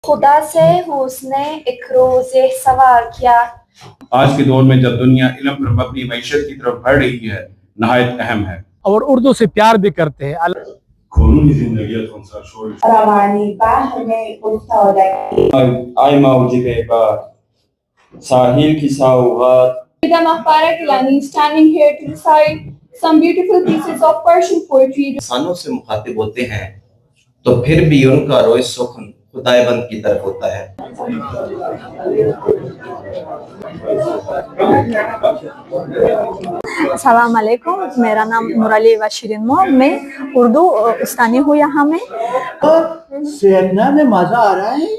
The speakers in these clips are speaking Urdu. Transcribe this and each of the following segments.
خدا سے حسن ایک روز سوال کیا. آج کے دور میں جب دنیا علم پر مبنی معیشت کی طرف بڑھ رہی ہے نہایت اہم ہے. اور اردو سے پیار بھی کرتے ہیں. قانونی زندگیت خونسا شور روانی بحر میں افتادگی. ای موج بار ساحل کی ساوغات. Saida Mahpara Kilani standing here to recite some beautiful pieces of Persian poetry. انسانوں سے مخاطب ہوتے ہیں تو پھر بھی ان کا روئے سخن خدائے بند کی طرف ہوتا ہے. السلام علیکم، میرا نام نورالی و شیرین مو، میں اردو استانی ہوں یہاں میں. سیکھنے میں مزہ آ رہا ہے.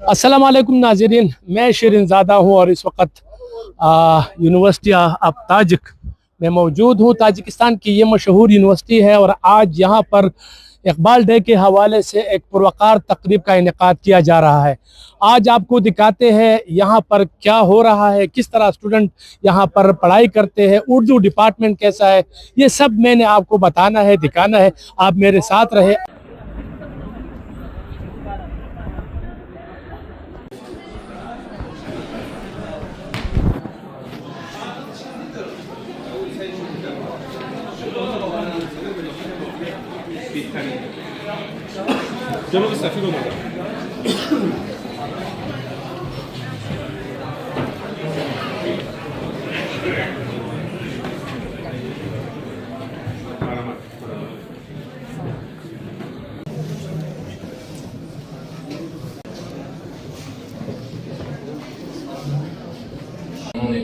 السلام علیکم ناظرین، میں شیرین زادہ ہوں اور اس وقت یونیورسٹی آف تاجک میں موجود ہوں. تاجکستان کی یہ مشہور یونیورسٹی ہے اور آج یہاں پر اقبال ڈے کے حوالے سے ایک پروقار تقریب کا انعقاد کیا جا رہا ہے. آج آپ کو دکھاتے ہیں یہاں پر کیا ہو رہا ہے، کس طرح اسٹوڈنٹ یہاں پر پڑھائی کرتے ہیں، اردو ڈپارٹمنٹ کیسا ہے، یہ سب میں نے آپ کو بتانا ہے، دکھانا ہے. آپ میرے ساتھ رہے.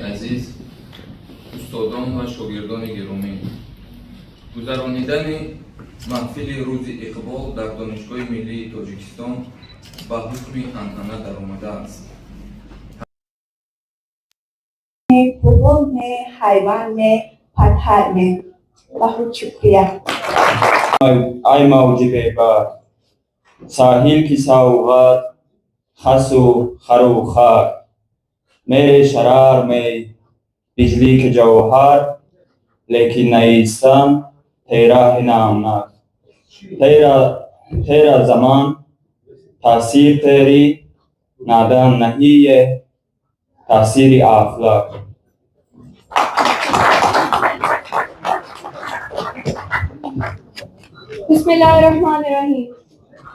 عزیز، استادان و شاگردان گرامی، گذرانیدن محفل روز اقبال در دانشگاه ملی تاجیکستان به حکم عنعنه در آمده است. فضول میں، حیوان میں، پتھر میں. بہت شکریہ. ای موج بار ساحل کی ساوغات، خس و خر و خار. میرے شرار میں بجلی کے جوہر، لیکن نیستم تیرا ہے نامناک. تیرا زمان تاثیر تیری، نادان نہیں ہے تاثیر افلاک. Bismillah ar-Rahman ar-Rahim.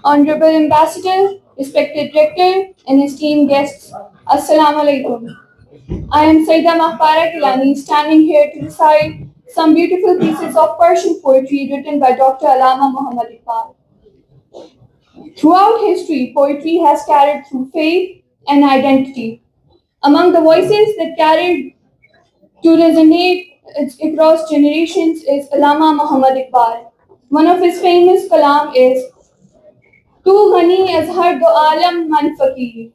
Honorable Ambassador, respected Rector, and esteemed guests, Assalamu alaikum. I am Saida Mahpara Kilani standing here to recite some beautiful pieces of Persian poetry written by Dr. Allama Muhammad Iqbal. Throughout history, poetry has carried through faith and identity. Among the voices that carried to resonate across generations is Allama Muhammad Iqbal. One of his famous kalam is Tu ghani az har do alam man faqir.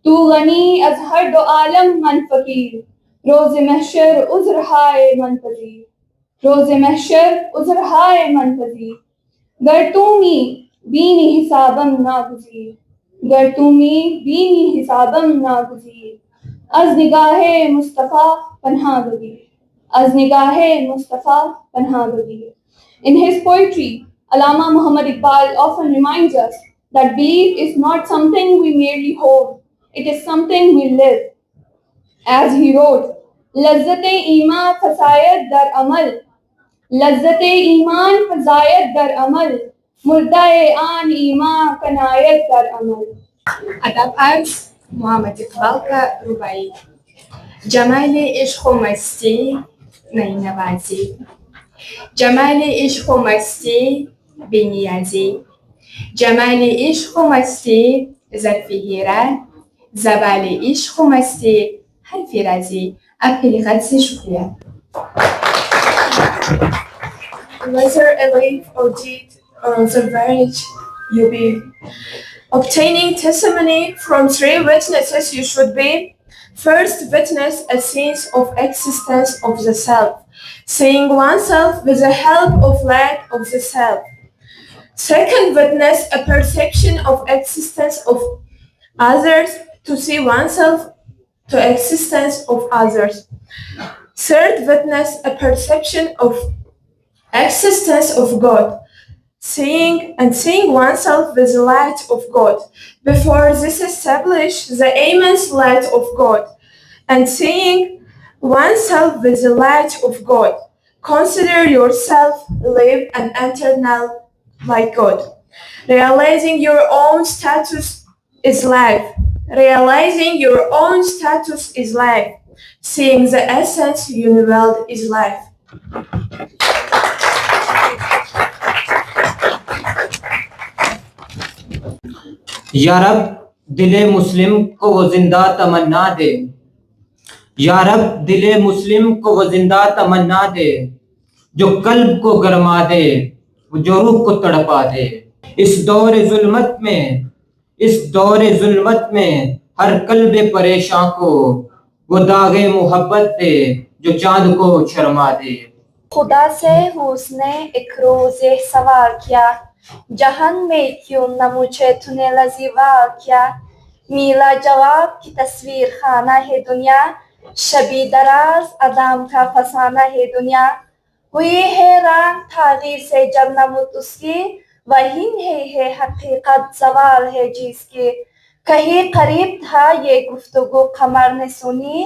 Tu ghani az har do alam man faqir. Roz mahshar uzr haye man pazir. Roz mahshar uzr haye man pazir. Gar tumi bini hisabam na guzir. Gar tumi bini hisabam na guzir. Az nigahe Mustafa panha gazir. Az nigahe Mustafa panha gazir. In his poetry, Allama Muhammad Iqbal often reminds us that belief is not something we merely hold, it is something we live. As he wrote, Lazzat-e-Iman fasayat dar amal, Lazzat-e-Iman fasayat dar amal, Murda-e-an Iman kanayat dar amal. ادب عرض محمد اقبال کا رباعی. جمال عشق و مستی نئی نوازی، جمال عشق و مستی بینیازی، جمال عشق و مستی ظرف حیرت، زبال عشق و مستی حرف رازی. آپ کے لیے خط سے شکریہ. Lezer Elif Odit Zavarij you be. Obtaining testimony from 3 witnesses you should be. First witness, a sense of existence of the self, seeing oneself with the help of light of the self. Second witness, a perception of existence of others, to see oneself to existence of others. Third witness, a perception of existence of God, seeing oneself with the light of God. Before this establish the immense light of God, and seeing oneself with the light of God, consider yourself live an eternal like God. Realizing your own status is life. Realizing your own status is life. Seeing the essence universal is life. یا رب دل مسلم کو وہ زندہ تمنا دے، یا رب دل مسلم کو وہ زندہ تمنا دے، جو قلب کو گرما دے، جو روح کو تڑپا دے۔ اس دور ظلمت میں ہر قلب پریشاں کو وہ داغ محبت دے، جو چاند کو شرما دے۔ خدا سے حسن ایک روز سوال کیا، جہان میں کیوں نہ مجھے تو نے لذیذ کیا۔ میلا جواب کی تصویر خانہ ہے دنیا، شبی دراز ادام کا فسانہ ہے دنیا۔ ہوئی حیران تغیر سے جب نمود اس کی، وہی ہے حقیقت زوال ہے جس کی۔ کہیں قریب تھا یہ گفتگو قمر نے سنی،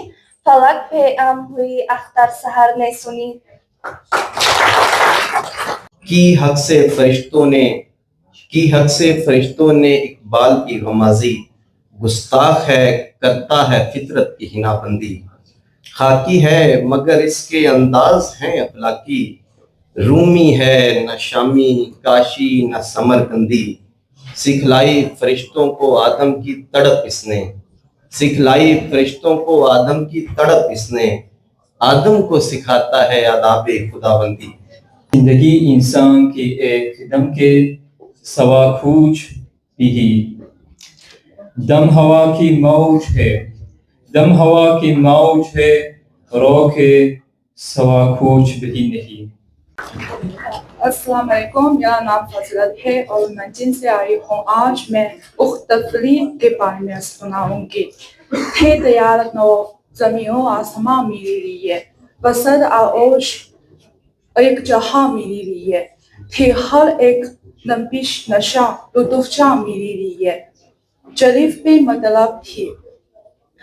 فلک پہ عام ہوئی اختر سحر نے سنی۔ کی حق سے فرشتوں نے اقبال کی غمازی، گستاخ ہے کرتا ہے فطرت کی ہنا بندی۔ خاکی ہے مگر اس کے انداز ہیں افلاکی، رومی ہے نہ شامی کاشی نہ سمرقندی۔ سکھلائی فرشتوں کو آدم کی تڑپ اس نے، سکھلائی فرشتوں کو آدم کی تڑپ اس نے، آدم کو سکھاتا ہے آداب خداوندی۔ زندگی انسان کے ایک دم کے سوا کھوج بھی، دم ہوا کی موج ہے، دم ہوا کی موج ہے، رو کے سوا کھوج بھی نہیں۔ السلام علیکم، میرا نام فضلت ہے اور میں جن سے آئی ہوں۔ آج میں اخت تفریق کے بارے میں سناؤں گی۔ تھے دیارت نو زمین و آسمان میرے لیے، بسر آغوش ایک جہاں میرے لیے، تھی ہر ایک نمبش نشاں لطف میرے لیے۔ شریف پہ مطلب تھی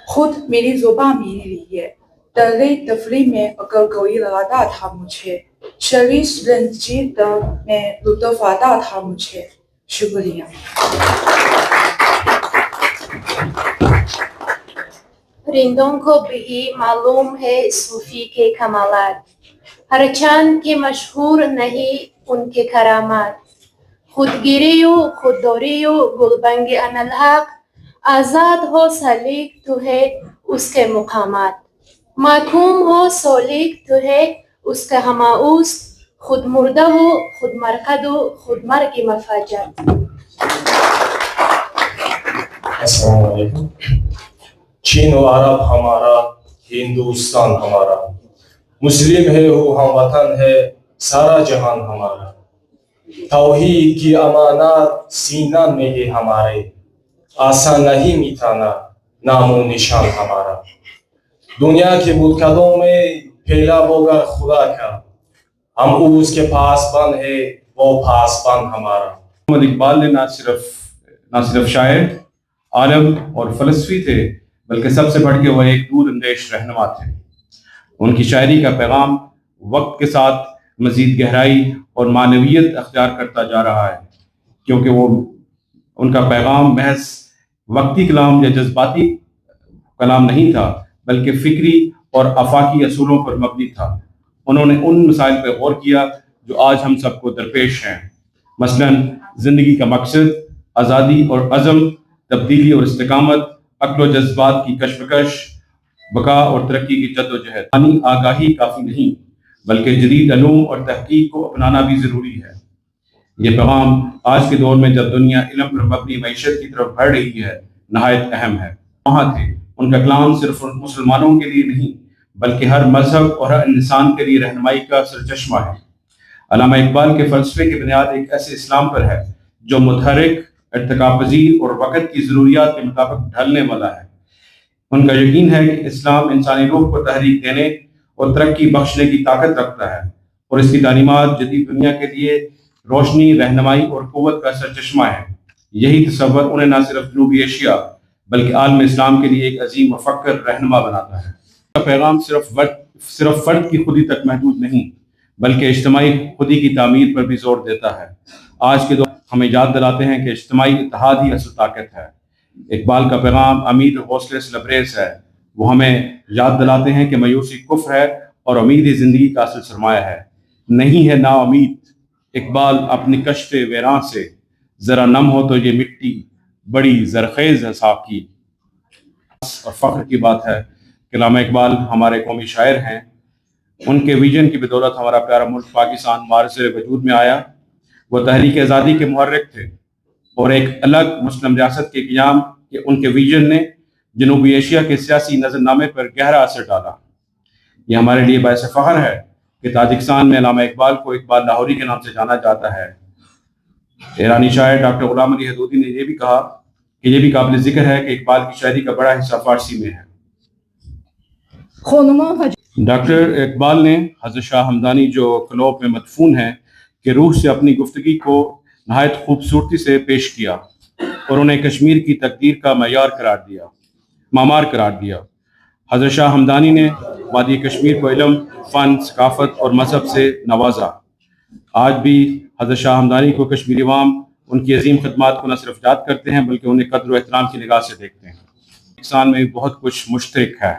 خود میری زبان میرے لیے، درے تفریح میں اگر کوئی لگاتا تھا مجھے، شریف رنجیت میں لطف آتا تھا مجھے۔ شکریہ۔ پرندوں کو بھی معلوم ہے صوفی کے کمالات، ہر چاند کے مشہور نہیں ان کے کرامات۔ خود گریو خود دوریو گلبنگ انالحق، آزاد ہو سلیق تو ہے اس کے مقامات۔ معصوم ہو سولیق تو ہے اس کا ہماؤس، خود مردہ ہو خود مرقد ہو خود مر کی مفاجات۔ السلام علیکم۔ چین و عرب ہمارا، ہندوستان ہمارا، مسلم ہے وہ ہم وطن ہے سارا جہان ہمارا۔ توحید کی امانات سینہ میں ہے ہمارے، آسان نہیں مٹانا نام و نشان ہمارا۔ دنیا کے بتکدوں میں پھیلا ہوگا خدا کا، ہم اس کے پاسبان ہے وہ پاسبان ہمارا۔ محمد اقبال نے نہ صرف شاعر، عالم اور فلسفی تھے، بلکہ سب سے بڑھ کے وہ ایک دور اندیش رہنما تھے۔ ان کی شاعری کا پیغام وقت کے ساتھ مزید گہرائی اور معنویت اختیار کرتا جا رہا ہے، کیونکہ وہ ان کا پیغام محض وقتی کلام یا جذباتی کلام نہیں تھا، بلکہ فکری اور آفاقی اصولوں پر مبنی تھا۔ انہوں نے ان مسائل پہ غور کیا جو آج ہم سب کو درپیش ہیں، مثلاً زندگی کا مقصد، آزادی اور عزم، تبدیلی اور استقامت، عقل و جذبات کی کشمکش، بقا اور ترقی کی جد و جہد۔ پانی آگاہی کافی نہیں، بلکہ جدید علوم اور تحقیق کو اپنانا بھی ضروری ہے۔ یہ پیغام آج کے دور میں جب دنیا علم پر مبنی معیشت کی طرف بڑھ رہی ہے نہایت اہم ہے۔ وہاں تھے، ان کا کلام صرف مسلمانوں کے لیے نہیں بلکہ ہر مذہب اور ہر انسان کے لیے رہنمائی کا سرچشمہ ہے۔ علامہ اقبال کے فلسفے کی بنیاد ایک ایسے اسلام پر ہے جو متحرک، ارتقا پذیر اور وقت کی ضروریات کے مطابق ڈھلنے والا ہے۔ ان کا یقین ہے کہ اسلام انسانی روح کو تحریک دینے اور ترقی بخشنے کی طاقت رکھتا ہے، اور اس کی تعلیمات جدید دنیا کے لیے روشنی، رہنمائی اور قوت کا سرچشمہ ہے۔ یہی تصور انہیں نہ صرف جنوبی ایشیا بلکہ عالم اسلام کے لیے ایک عظیم مفکر رہنما بناتا ہے۔ اس کا پیغام صرف فرد کی خودی تک محدود نہیں بلکہ اجتماعی خودی کی تعمیر پر بھی زور دیتا ہے۔ آج کے دور ہمیں یاد دلاتے ہیں کہ اجتماعی اتحاد ہی اصل طاقت ہے۔ اقبال کا پیغام امید اور حوصلے سے لبریز ہے۔ وہ ہمیں یاد دلاتے ہیں کہ مایوسی کفر ہے اور امید ہی زندگی کا اصل سرمایہ ہے۔ نہیں ہے نا امید اقبال اپنی کشت ویراں سے، ذرا نم ہو تو یہ مٹی بڑی زرخیز ہے ساقی۔ اور فخر کی بات ہے کہ علامہ اقبال ہمارے قومی شاعر ہیں۔ ان کے ویژن کی بدولت ہمارا پیارا ملک پاکستان معرض وجود میں آیا۔ وہ تحریک آزادی کے محرک تھے اور ایک الگ مسلم ریاست کے قیام کے ان کے ویژن نے جنوبی ایشیا کے سیاسی نظر نامے پر گہرا اثر ڈالا۔ یہ ہمارے لیے باعث فخر ہے کہ تاجکستان میں علامہ اقبال کو اقبال لاہوری کے نام سے جانا جاتا ہے۔ ایرانی شاعر ڈاکٹر غلام علی حدودی نے یہ بھی کہا کہ یہ بھی قابل ذکر ہے کہ اقبال کی شاعری کا بڑا حصہ فارسی میں ہے۔ ڈاکٹر اقبال نے حضرت شاہ ہمدانی جو قلوب میں مدفون ہیں کہ روح سے اپنی گفتگی کو نہایت خوبصورتی سے پیش کیا اور انہیں کشمیر کی تقدیر کا معمار قرار دیا۔ حضرت شاہ ہمدانی نے وادی کشمیر کو علم، فن، ثقافت اور مذہب سے نوازا۔ آج بھی حضرت شاہ ہمدانی کو کشمیری عوام ان کی عظیم خدمات کو نہ صرف یاد کرتے ہیں بلکہ انہیں قدر و احترام کی نگاہ سے دیکھتے ہیں۔ پاکستان میں بہت کچھ مشترک ہے۔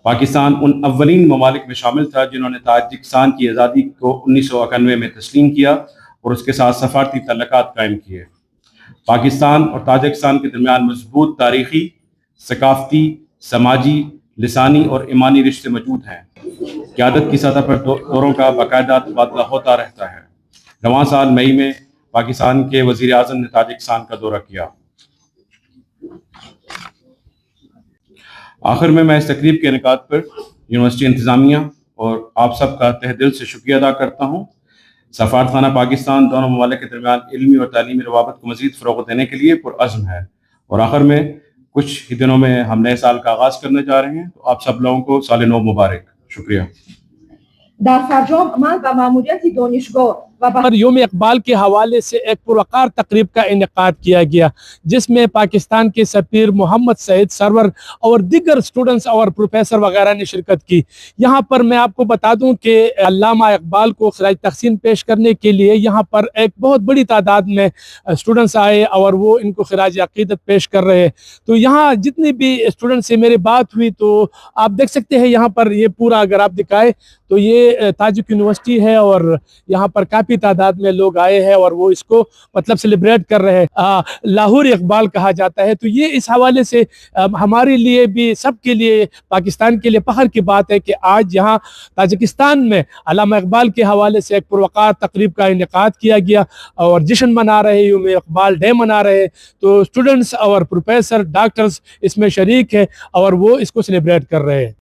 پاکستان ان اولین ممالک میں شامل تھا جنہوں نے تاجکستان کی آزادی کو 1991 میں تسلیم کیا اور اس کے ساتھ سفارتی تعلقات قائم کیے۔ پاکستان اور تاجکستان کے درمیان مضبوط تاریخی، ثقافتی، سماجی، لسانی اور ایمانی رشتے موجود ہیں۔ قیادت کی سطح پر دوروں کا باقاعدہ تبادلہ ہوتا رہتا ہے۔ رواں سال مئی میں پاکستان کے وزیر اعظم نے تاجکستان کا دورہ کیا۔ آخر میں اس تقریب کے انعقاد پر یونیورسٹی انتظامیہ اور آپ سب کا تہ دل سے شکریہ ادا کرتا ہوں۔ سفارت خانہ پاکستان دونوں ممالک کے درمیان علمی اور تعلیمی روابط کو مزید فروغ دینے کے لیے پرعزم ہے، اور آخر میں کچھ ہی دنوں میں ہم نئے سال کا آغاز کرنے جا رہے ہیں، تو آپ سب لوگوں کو سال نو مبارک۔ شکریہ۔ در فرجام من و ماموریت دانشگاه پر یوم اقبال کے حوالے سے ایک پروقار تقریب کا انعقاد کیا گیا، جس میں پاکستان کے سفیر محمد سعید سرور اور دیگر سٹوڈنٹس اور پروفیسر وغیرہ نے شرکت کی۔ یہاں پر میں آپ کو بتا دوں کہ علامہ اقبال کو خراج تحسین پیش کرنے کے لیے یہاں پر ایک بہت بڑی تعداد میں سٹوڈنٹس آئے اور وہ ان کو خراج عقیدت پیش کر رہے۔ تو یہاں جتنی بھی سٹوڈنٹ سے میری بات ہوئی تو آپ دیکھ سکتے ہیں یہاں پر یہ پورا اگر آپ دکھائے تو یہ تاجک یونیورسٹی ہے اور یہاں پر کافی تعداد میں لوگ آئے ہیں اور وہ اس کو مطلب سیلیبریٹ کر رہے ہیں۔ لاہوری اقبال کہا جاتا ہے، تو یہ اس حوالے سے ہمارے لیے بھی، سب کے لیے، پاکستان کے لیے فخر کی بات ہے کہ آج یہاں تاجکستان میں علامہ اقبال کے حوالے سے ایک پروقار تقریب کا انعقاد کیا گیا اور جشن منا رہے، یوم اقبال ڈے منا رہے۔ تو اسٹوڈنٹس اور پروفیسر، ڈاکٹرز اس میں شریک ہیں اور وہ اس کو سیلیبریٹ کر رہے ہیں۔